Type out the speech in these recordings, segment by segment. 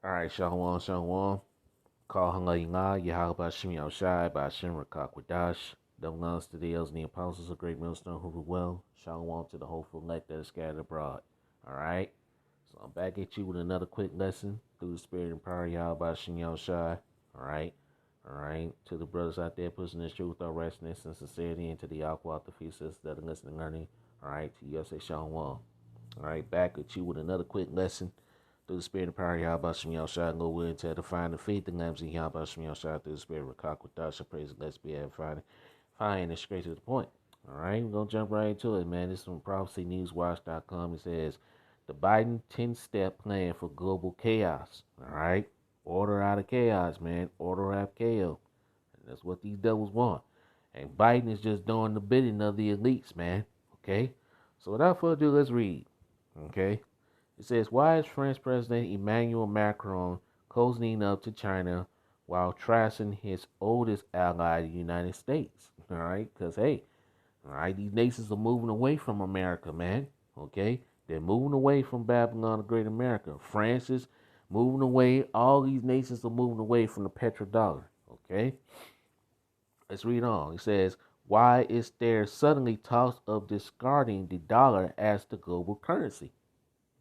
All right, Shalom, Shalom. Call Hangainga, Yahweh Shem Yahushai, Bashem Rakakwadash. Double honors to the elders and the apostles of Great Millstone who rule well. Shalom to the hopeful elect that is scattered abroad. All right. So I'm back at you with another quick lesson through the spirit and power of Yahweh Shem Yahushai. All right. All right. To the brothers out there pushing this truth, our righteousness, and sincerity, and to the alcohol, the feast that are listening and learning. All right. To you, I say Shalom. All right. Back at you with another quick lesson through the spirit and power of Yahweh Shem Yahushua, go with to define the faith and lambs in Yahweh Shem Yahushua through the spirit of Rakakwadash. Praise and let's be edified. Fine and straight to the point. All right, we're going to jump right into it, man. This is from prophecynewswatch.com. It says, the Biden 10-step plan for global chaos. All right, order out of chaos, man. Order out of chaos. That's what these devils want. And Biden is just doing the bidding of the elites, man. Okay, so without further ado, let's read. Okay. It says, why is French President Emmanuel Macron cozying up to China while trashing his oldest ally, the United States? All right, because, hey, all right, these nations are moving away from America, man. Okay, they're moving away from Babylon, the Great America. France is moving away. All these nations are moving away from the petrodollar. Okay, let's read on. It says, why is there suddenly talks of discarding the dollar as the global currency?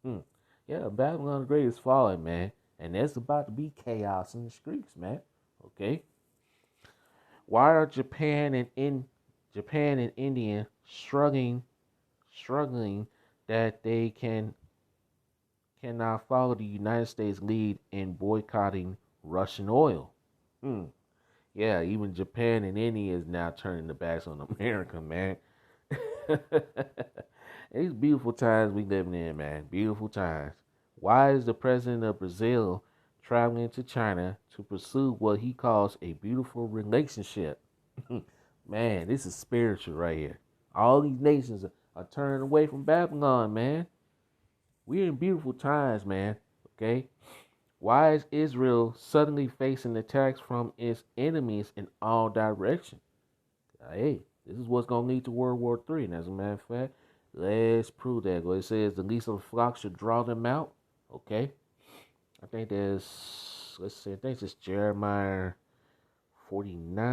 Hmm. Yeah, Babylon the Great is falling, man. And there's about to be chaos in the streets, man. Okay. Why are Japan and India struggling that they cannot follow the United States lead in boycotting Russian oil? Hmm. Yeah, even Japan and India is now turning their backs on America, man. These beautiful times we living in, man. Beautiful times. Why is the president of Brazil traveling to China to pursue what he calls a beautiful relationship? Man, this is spiritual right here. All these nations are turning away from Babylon, man. We're in beautiful times, man. Okay? Why is Israel suddenly facing attacks from its enemies in all directions? Hey, this is what's going to lead to World War III. And as a matter of fact, let's prove that. Well, it says the least of the flock should draw them out. Okay. I think let's see, I think it's Jeremiah 49.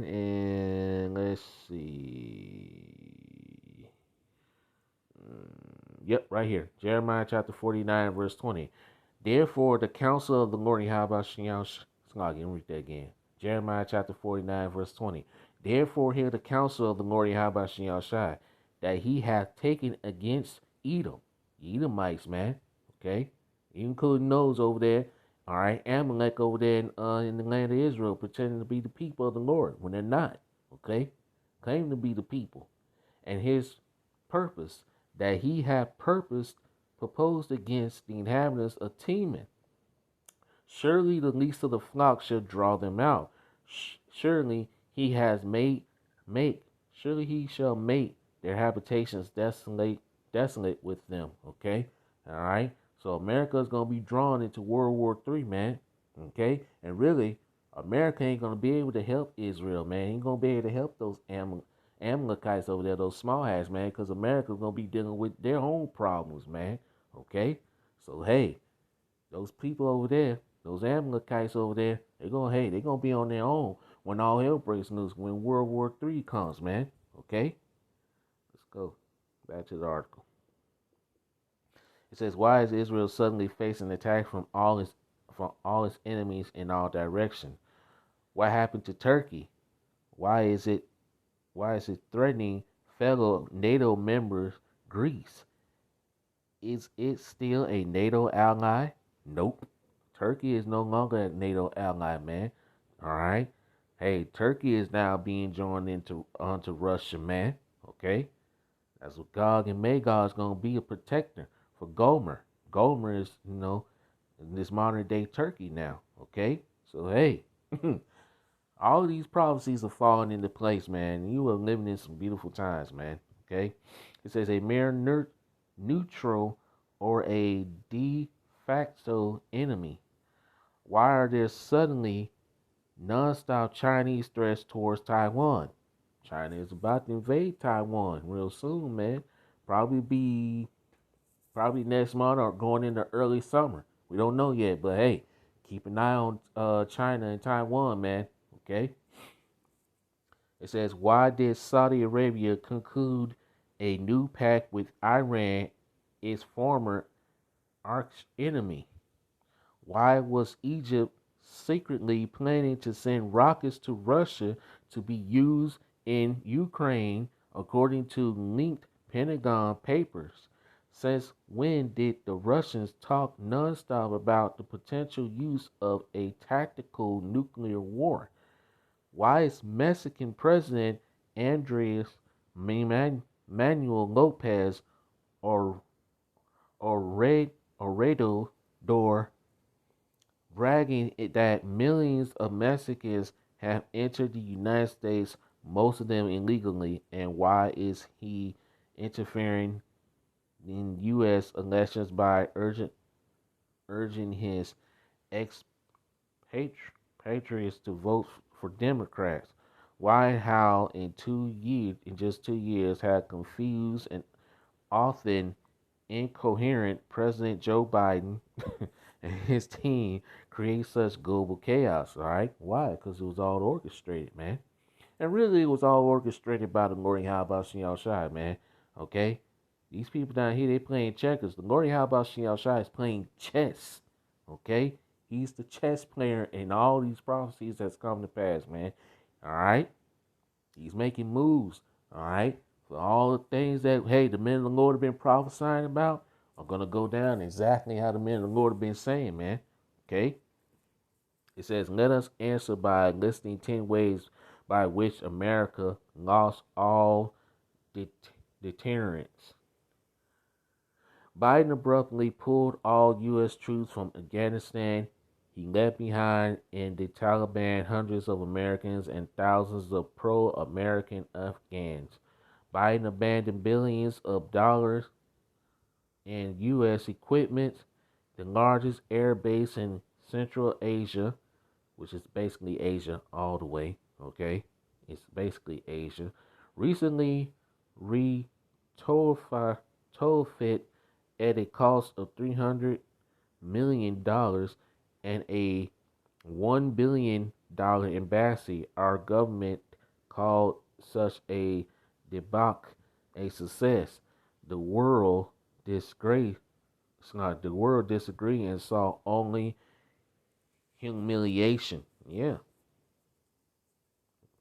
And let's see. Yep, right here. Jeremiah chapter 49, verse 20. Therefore, the counsel of the Lord Yahweh Shall read that again. Jeremiah chapter 49, verse 20. Therefore, hear the counsel of the Lord Yahweh Shai, that he hath taken against Edom. Edomites, man. Okay? Including those over there. All right? Amalek over there in the land of Israel, pretending to be the people of the Lord when they're not. Okay? Claiming to be the people. And his purpose, that he hath proposed against the inhabitants of Teman. Surely the least of the flock shall draw them out. Surely he has surely he shall make their habitations desolate with them. Okay? Alright? So America is gonna be drawn into World War III, man. Okay? And really, America ain't gonna be able to help Israel, man. Ain't gonna be able to help those Amalekites over there, those small hats, man, because America's gonna be dealing with their own problems, man. Okay? So hey, those people over there, those Amalekites over there, they're gonna be on their own when all hell breaks loose, when World War III comes, man. Okay? Let's go back to the article. It says, why is Israel suddenly facing attack from all its enemies in all directions? What happened to Turkey? Why is it threatening fellow NATO members Greece? Is it still a NATO ally? Nope. Turkey is no longer a NATO ally, man. All right. Hey, Turkey is now being joined onto Russia, man. Okay. That's what Gog and Magog is gonna be, a protector for Gomer. Gomer is, this modern day Turkey now. Okay. So hey, all of these prophecies are falling into place, man. You are living in some beautiful times, man. Okay. It says a mere neutral or a de facto enemy. Why are there suddenly non-stop Chinese threats towards Taiwan? China is about to invade Taiwan real soon, man. Probably next month or going into early summer. We don't know yet, but hey, keep an eye on China and Taiwan, man. Okay. It says, why did Saudi Arabia conclude a new pact with Iran, its former arch enemy? Why was Egypt secretly planning to send rockets to Russia to be used in Ukraine, according to linked Pentagon papers? Since when did the Russians talk nonstop about the potential use of a tactical nuclear war? Why is Mexican President Andres Manuel Lopez or Obrador bragging that millions of Mexicans have entered the United States, most of them illegally, and why is he interfering in U.S. elections by urging his expatriates to vote for Democrats? Why and how in just 2 years, have confused and often incoherent President Joe Biden and his team create such global chaos, all right? Why? Because it was all orchestrated, man. And really, it was all orchestrated by the Lord Habashin Al Shai, man. Okay? These people down here, they playing checkers. The Lord Habashin Al Shai is playing chess. Okay? He's the chess player in all these prophecies that's come to pass, man. All right? He's making moves. All right? For all the things that, hey, the men of the Lord have been prophesying about are going to go down exactly how the men of the Lord have been saying, man. Okay? It says, let us answer by listing 10 ways by which America lost all deterrence. Biden abruptly pulled all U.S. troops from Afghanistan. He left behind in the Taliban hundreds of Americans and thousands of pro-American Afghans. Biden abandoned billions of dollars in U.S. equipment, the largest air base in Central Asia, which is basically Asia all the way, okay? It's basically Asia. Recently retofit at a cost of $300 million and a $1 billion embassy. Our government called such a debacle a success. The world disagreed. It's not the world disagreed and saw only humiliation. Yeah.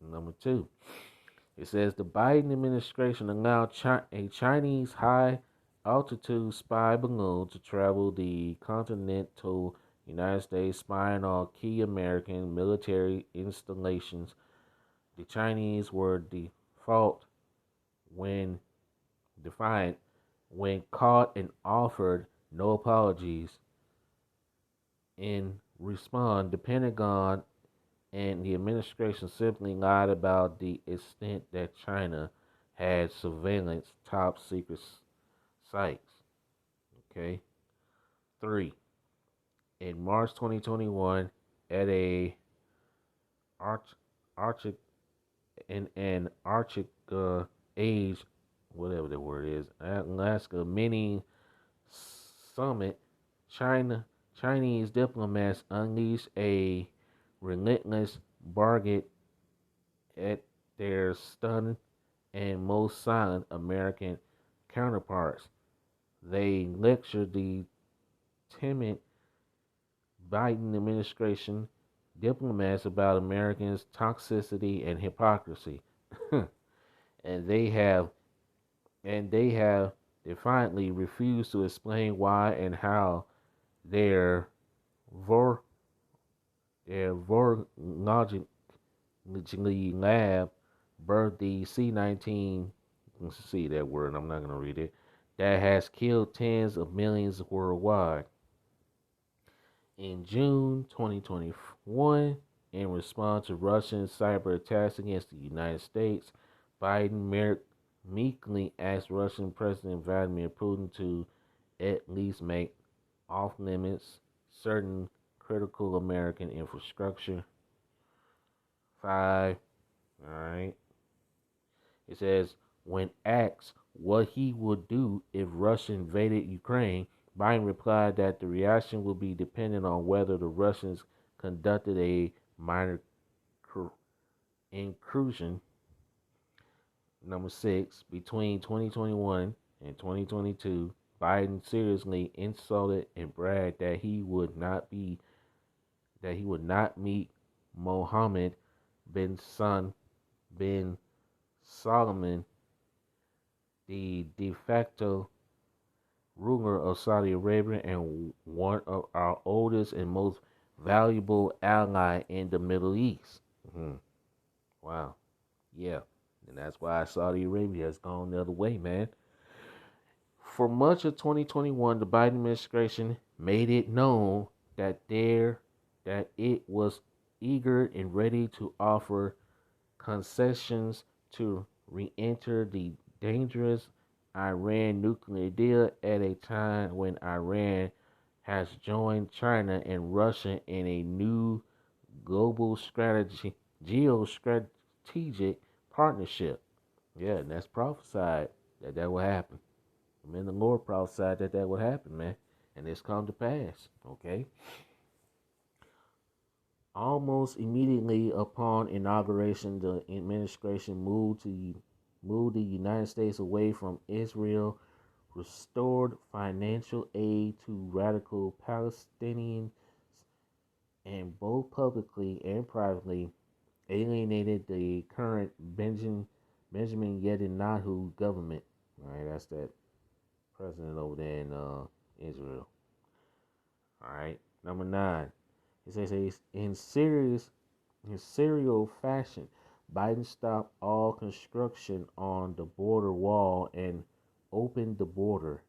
Number two, it says the Biden administration allowed a Chinese high altitude spy balloon to travel the continental United States, spying on key American military installations. The Chinese were when defiant when caught and offered no apologies. In response, the Pentagon and the administration simply lied about the extent that China had surveillance top secret sites. Okay. 3. In March 2021, at a arch, arctic in an Arctic age, whatever the word is, Alaska mini summit, Chinese diplomats unleashed a relentless barrage at their stunned and most silent American counterparts. They lectured the timid Biden administration diplomats about Americans' toxicity and hypocrisy. and they have they have defiantly refused to explain why and how their vor their vorologically lab birthed the C-19. Let's see that word. I'm not gonna read it. That has killed tens of millions worldwide. In June 2021, in response to Russian cyber attacks against the United States, Biden meekly asked Russian President Vladimir Putin to at least make off limits certain critical American infrastructure. 5. All right. It says, when asked what he would do if Russia invaded Ukraine, Biden replied that the reaction will be dependent on whether the Russians conducted a minor incursion. Number six, between 2021 and 2022, Biden seriously insulted and bragged that he would not meet Mohammed bin Salman, the de facto ruler of Saudi Arabia and one of our oldest and most valuable ally in the Middle East. Mm-hmm. Wow. Yeah. And that's why Saudi Arabia has gone the other way, man. For much of 2021, the Biden administration made it known that it was eager and ready to offer concessions to re-enter the dangerous Iran nuclear deal at a time when Iran has joined China and Russia in a new global geostrategic partnership. Yeah, and that's prophesied that will happen. I mean, the Lord prophesied that would happen, man, and it's come to pass. Okay. Almost immediately upon inauguration, the administration moved the United States away from Israel, restored financial aid to radical Palestinians, and both publicly and privately alienated the current Benjamin Netanyahu government. All right, that's that president over there in Israel. All right, number 9. It says in serial fashion, Biden stopped all construction on the border wall and opened the border.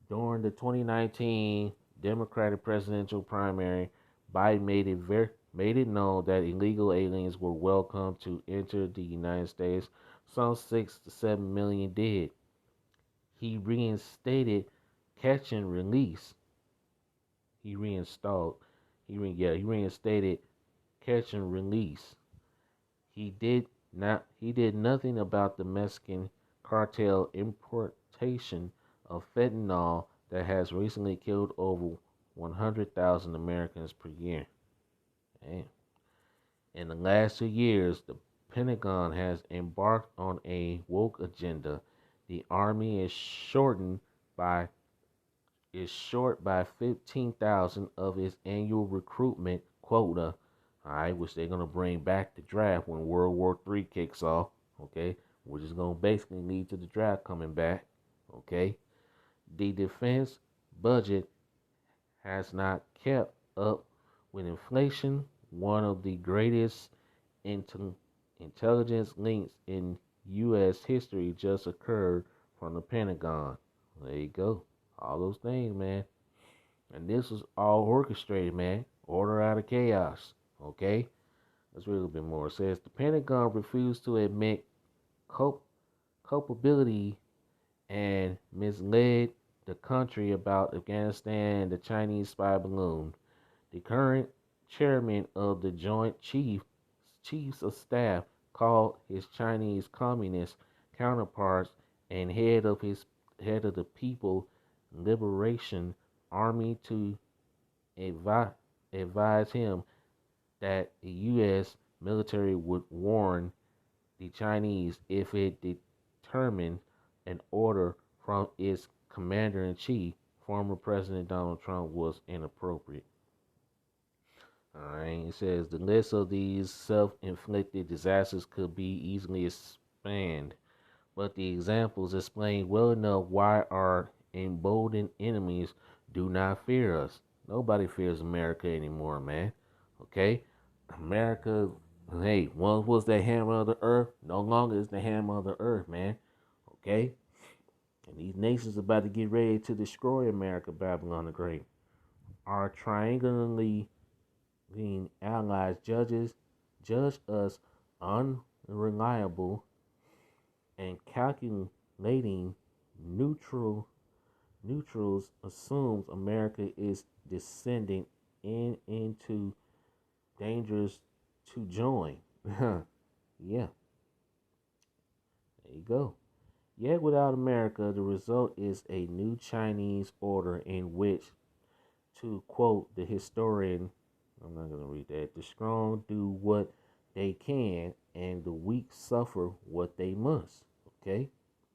During the 2019 Democratic presidential primary, Biden made it known that illegal aliens were welcome to enter the United States. Some 6 to 7 million did. He reinstated catch and release. He reinstalled. He reinstated catch and release. He did nothing about the Mexican cartel importation of fentanyl that has recently killed over 100,000 Americans per year. Damn. In the last 2 years, the Pentagon has embarked on a woke agenda. The Army is short by 15,000 of its annual recruitment quota. All right, which they're gonna bring back the draft when World War III kicks off. Okay, which is gonna basically lead to the draft coming back. Okay, the defense budget has not kept up with inflation. One of the greatest intelligence links in U.S. history just occurred from the Pentagon. There you go. All those things, man. And this was all orchestrated, man. Order out of chaos. Okay? Let's read a little bit more. It says the Pentagon refused to admit culpability and misled the country about Afghanistan and the Chinese spy balloon. The current chairman of the Joint Chiefs of Staff called his Chinese communist counterparts and head of the People Liberation Army to advise him that the U.S. military would warn the Chinese if it determined an order from its commander in chief, former President Donald Trump, was inappropriate. All right, it says the list of these self-inflicted disasters could be easily expanded, but the examples explain well enough why our emboldened enemies do not fear us. Nobody fears America anymore, man. Okay? America, hey, once was the hammer of the earth, no longer is the hammer of the earth, man. Okay? And these nations are about to get ready to destroy America, Babylon the Great. Our triangulating allies judge us unreliable and calculating neutrals assumes America is descending into dangers to join. Yeah, there you go. Yet without America, the result is a new Chinese order in which, to quote the historian, I'm not going to read that, the strong do what they can and the weak suffer what they must. Okay?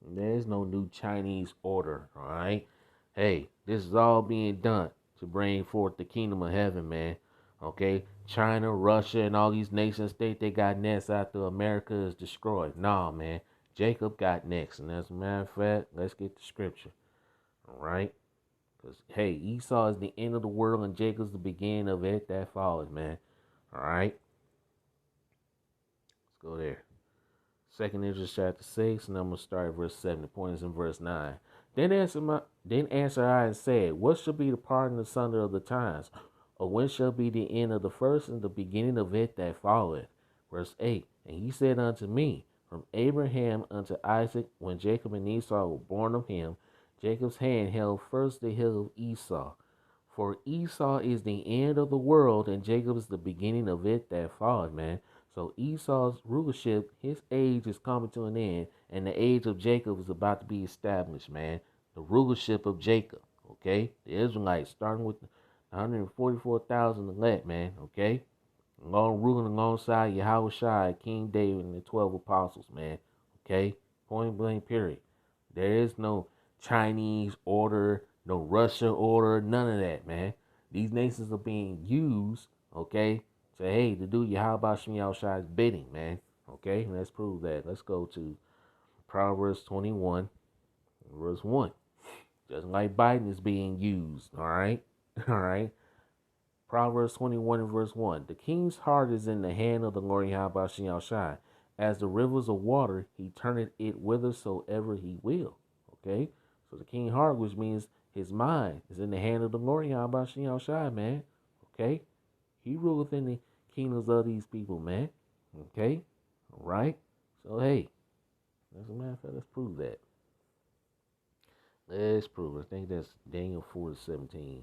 There's no new Chinese order, all right? Hey, this is all being done to bring forth the kingdom of heaven, man. Okay? China, Russia, and all these nations think they got next after America is destroyed. Nah, man. Jacob got next. And as a matter of fact, let's get the scripture. All right? Because, hey, Esau is the end of the world and Jacob's the beginning of it that follows, man. All right? Let's go there. Second Ezra chapter 6, and I'm going to start at verse 7. The point is in verse 9. Then answered I and said, what shall be the part and the sunder of the times? Or when shall be the end of the first and the beginning of it that followeth? Verse 8. And he said unto me, from Abraham unto Isaac, when Jacob and Esau were born of him, Jacob's hand held first the heel of Esau. For Esau is the end of the world, and Jacob is the beginning of it that followed, man. So Esau's rulership, his age is coming to an end, and the age of Jacob is about to be established, man. The rulership of Jacob, okay? The Israelites, starting with 144,000 elect, man, okay? Long ruling alongside Yahushua, King David, and the 12 apostles, man, okay? Point blank, period. There is no Chinese order, no Russia order, none of that, man. These nations are being used, okay, to do Yahweh Shem Yahushua's bidding, man. Okay, let's prove that. Let's go to Proverbs 21, verse 1. Just like Biden is being used, all right? All right. Proverbs 21 and verse 1. The king's heart is in the hand of the Lord Yahweh Shem Yahushua. As the rivers of water, he turneth it whithersoever he will. Okay? So the king's heart, which means his mind, is in the hand of the Lord Yahweh Shem Yahushua, man. Okay? He ruleth in the kingdoms of these people, man. Okay? All right? So, hey, as a matter of fact, let's prove that. Let's prove it. I think that's Daniel 4:17.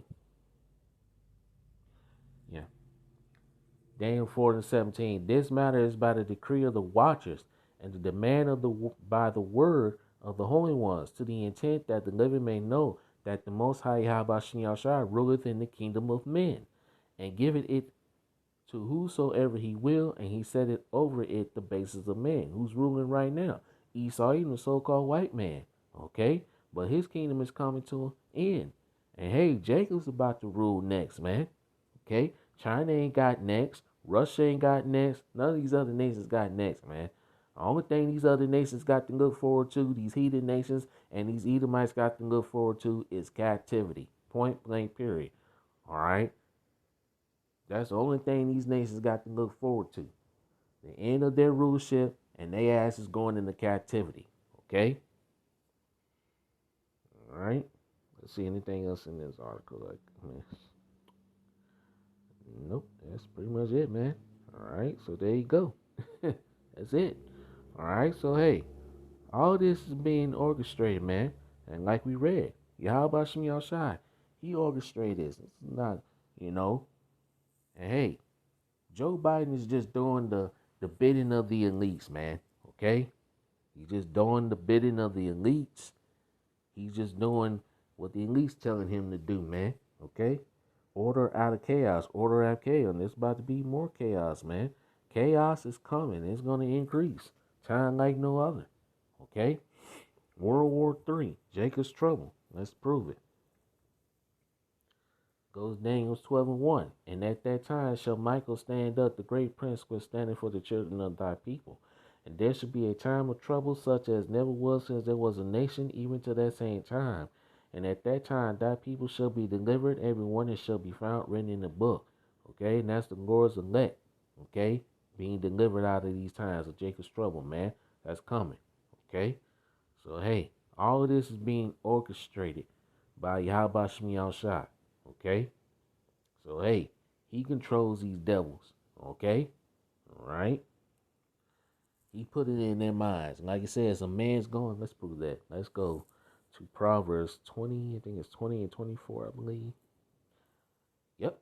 Yeah. Daniel 4:17. This matter is by the decree of the watchers and the demand of by the word of the holy ones, to the intent that the living may know that the Most High Yahweh Shem Yahshua ruleth in the kingdom of men, and giveth it to whosoever he will, and he set it over it the basis of men. Who's ruling right now? Esau, even the so-called white man. Okay? But his kingdom is coming to an end. And hey, Jacob's about to rule next, man. Okay? China ain't got next. Russia ain't got next. None of these other nations got next, man. The only thing these other nations got to look forward to, these heathen nations and these Edomites got to look forward to, is captivity. Point blank, period. All right? That's the only thing these nations got to look forward to. The end of their rulership and their ass is going into captivity. Okay? All right? Let's see anything else in this article. Nope. That's pretty much it, man. All right? So there you go. That's it. All right? So, hey, all this is being orchestrated, man. And like we read, Yahweh Shem Yahushua, he orchestrated this. It's not, you know. And hey, Joe Biden is just doing the bidding of the elites, man. Okay? He's just doing the bidding of the elites. He's just doing what the elites telling him to do, man. Okay? Order out of chaos. Order out of chaos. And there's about to be more chaos, man. Chaos is coming. It's going to increase. Time like no other. Okay? World War III. Jacob's trouble. Let's prove it. Goes Daniel 12 and 1. And at that time shall Michael stand up, the great prince was standing for the children of thy people. And there shall be a time of trouble such as never was since there was a nation, even to that same time. And at that time thy people shall be delivered, every one that shall be found written in the book. Okay, and that's the Lord's elect. Okay, being delivered out of these times of Jacob's trouble, man. That's coming. Okay, so hey, all of this is being orchestrated by Yahweh Shem Yahushua. Okay? So, hey, he controls these devils. Okay? All right? He put it in their minds. And like I said, as a man's going, let's prove that. Let's go to Proverbs 20. I think it's 20 and 24, I believe. Yep.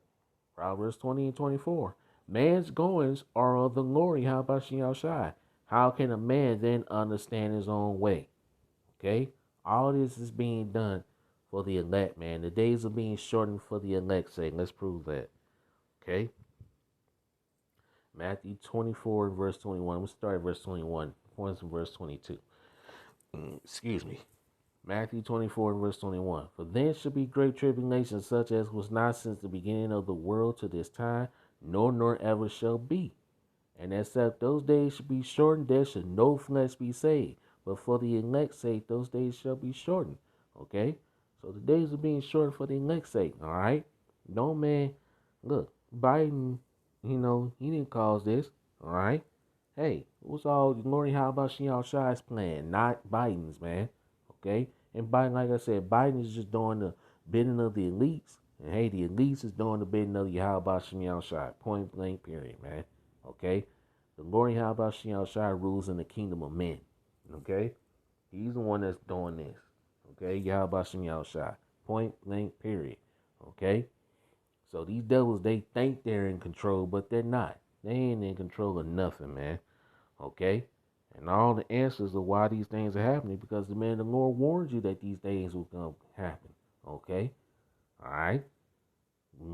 Proverbs 20 and 24. Man's goings are of the glory. How about Yahushua? How can a man then understand his own way? Okay? All this is being done for the elect, man. The days are being shortened for the elect's sake. Let's prove that. Okay? Matthew 24 verse 21. I'm going to start at verse 21. Points in verse 22. Excuse me. Matthew 24 verse 21. For then shall be great tribulation, such as was not since the beginning of the world to this time, nor ever shall be. And except those days should be shortened, there should no flesh be saved. But for the elect's sake, those days shall be shortened. Okay? So the days are being shortened for the elect's sake. All right? No man, look, Biden, he didn't cause this. All right? Hey, it was all Lori Halbach and Shai's plan, not Biden's, man. Okay? And Biden, like I said, Biden is just doing the bidding of the elites. And hey, the elites is doing the bidding of Yahweh Shem Shai. Point blank, period, man. Okay? The Lord Yahweh Shem Shai rules in the kingdom of men. Okay? He's the one that's doing this. Okay? Yahweh Shem Shai. Point blank, period. Okay? So these devils, they think they're in control, but they're not. They ain't in control of nothing, man. Okay? And all the answers of why these things are happening because the man, the Lord warned you that these things will come happen. Okay? All right?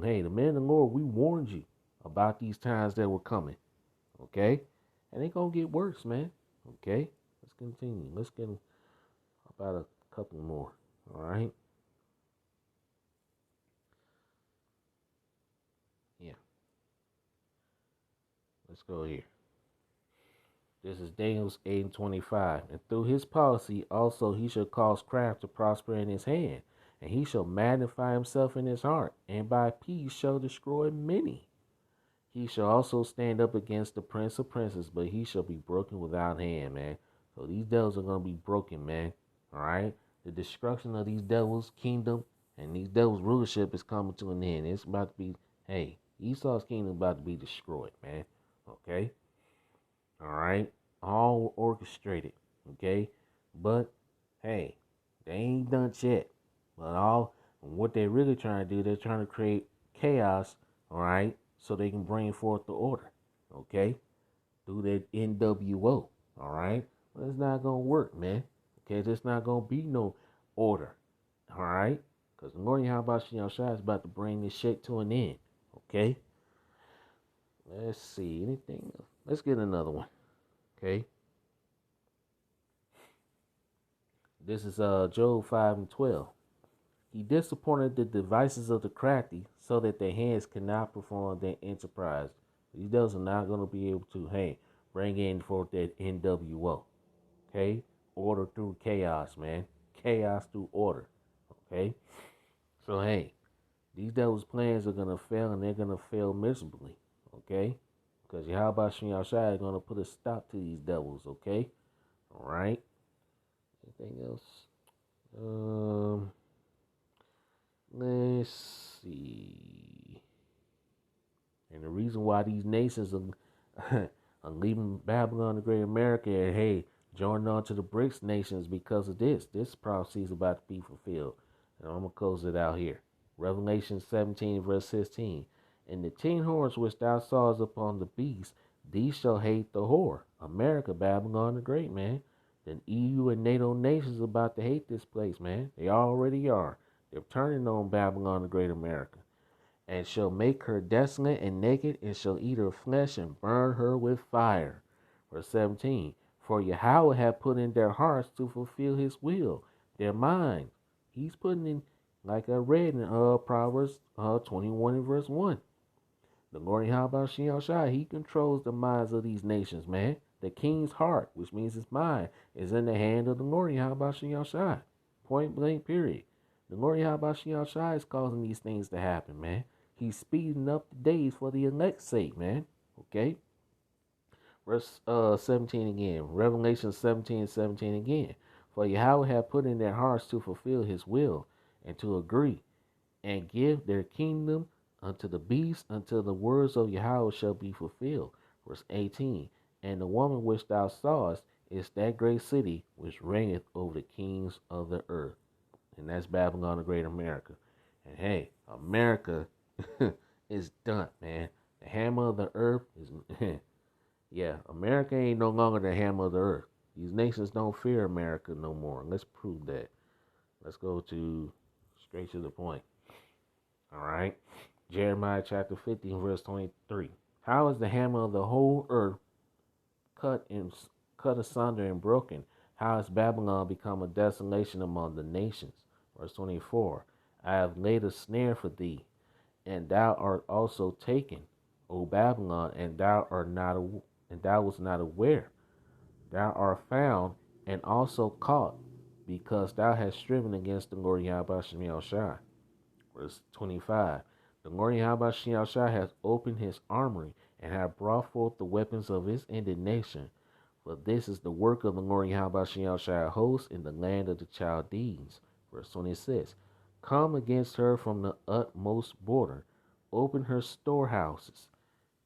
Hey, the man, the Lord, we warned you about these times that were coming. Okay? And they gonna get worse, man. Okay? Let's continue. Let's get about a couple more. All right? Yeah. Let's go here. This is Daniel's 8:25. And through his policy also he shall cause craft to prosper in his hand, and he shall magnify himself in his heart, and by peace shall destroy many. He shall also stand up against the prince of princes, but he shall be broken without hand, man. So these devils are gonna be broken, man. Alright? The destruction of these devils' kingdom and these devils' rulership is coming to an end. It's about to be, hey, Esau's kingdom is about to be destroyed, man. Okay? All right, all orchestrated. Okay, but hey, they ain't done yet. But all what they're really trying to do, they're trying to create chaos. All right, so they can bring forth the order. Okay, through their NWO. All right, but it's not gonna work, man. Okay, there's not gonna be no order. All right, because the Lord Yahweh Shai is about to bring this shit to an end. Okay, let's see anything else. Let's get another one. Okay. This is Job 5:12. He disappointed the devices of the crafty so that their hands cannot perform their enterprise. These devils are not going to be able to, hey, bring in for that NWO. Okay? Order through chaos, man. Chaos through order. Okay? So, hey, these devils' plans are going to fail and they're going to fail miserably. Okay? Because Yahweh Shem Yahshua is going to put a stop to these devils. Okay? All right? Anything else? Let's see. And the reason why these nations are, are leaving Babylon the Great America and hey, joining on to the BRICS nations because of this. This prophecy is about to be fulfilled. And I'm gonna close it out here. Revelation 17 verse 16. And the 10 horns which thou sawest upon the beast, these shall hate the whore. America, Babylon the Great, man. The EU and NATO nations are about to hate this place, man. They already are. They're turning on Babylon the Great America. And shall make her desolate and naked, and shall eat her flesh and burn her with fire. Verse 17. For Yahweh hath put in their hearts to fulfill his will, their minds. He's putting in, like I read in Proverbs 21 and verse 1. The Lord Yahweh Shem Shai, he controls the minds of these nations, man. The king's heart, which means his mind, is in the hand of the Lord Yahweh Shem Shai. Point blank, period. The Lord Yahweh Shem Shai is causing these things to happen, man. He's speeding up the days for the elect's sake, man. Okay? Verse 17 again. Revelation 17:17 again. For Yahweh hath put in their hearts to fulfill his will and to agree and give their kingdom unto the beast until the words of Yahweh shall be fulfilled. Verse 18. And the woman which thou sawest is that great city which reigneth over the kings of the earth. And that's Babylon the Great America. And hey, America is done, man. The hammer of the earth is, yeah, America ain't no longer the hammer of the earth. These nations don't fear America no more. Let's prove that. Let's go straight to the point. All right. Jeremiah chapter 15, verse 23. How is the hammer of the whole earth cut and cut asunder and broken? How has Babylon become a desolation among the nations? Verse 24. I have laid a snare for thee, and thou art also taken, O Babylon, and thou wast not aware. Thou art found and also caught, because thou hast striven against the Lord Yahweh Shem Shai. Verse 25. The Lord Yahweh Shem Shai has opened his armory and have brought forth the weapons of his indignation. For this is the work of the Lord Yahweh Shem Shai host in the land of the Chaldeans. Verse 26. Come against her from the utmost border, open her storehouses,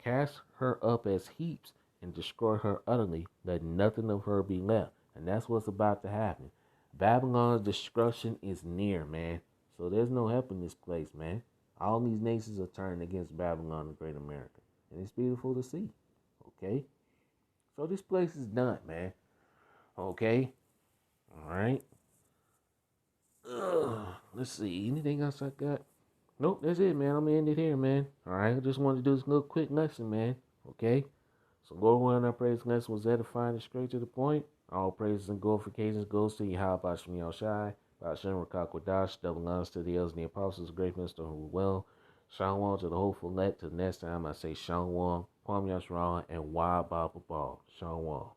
cast her up as heaps, and destroy her utterly. Let nothing of her be left. And that's what's about to happen. Babylon's destruction is near, man. So there's no helping this place, man. All these nations are turning against Babylon, the great America. And it's beautiful to see. Okay? So this place is done, man. Okay? Alright. Let's see. Anything else I got? Nope, that's it, man. I'm gonna end it here, man. Alright, I just wanted to do this little quick lesson, man. Okay? So Lord, one our praise lesson was edifying and straight to the point. All praises and glorifications goes to Yahweh Shem Shai, Bashem Rakakwadash, double honors to the elders and the apostles, great minister who well. Shalom to the hopeful let. Till next time I say Shalom, Kwam Yashra, and Wa Baba Ball. Shalom.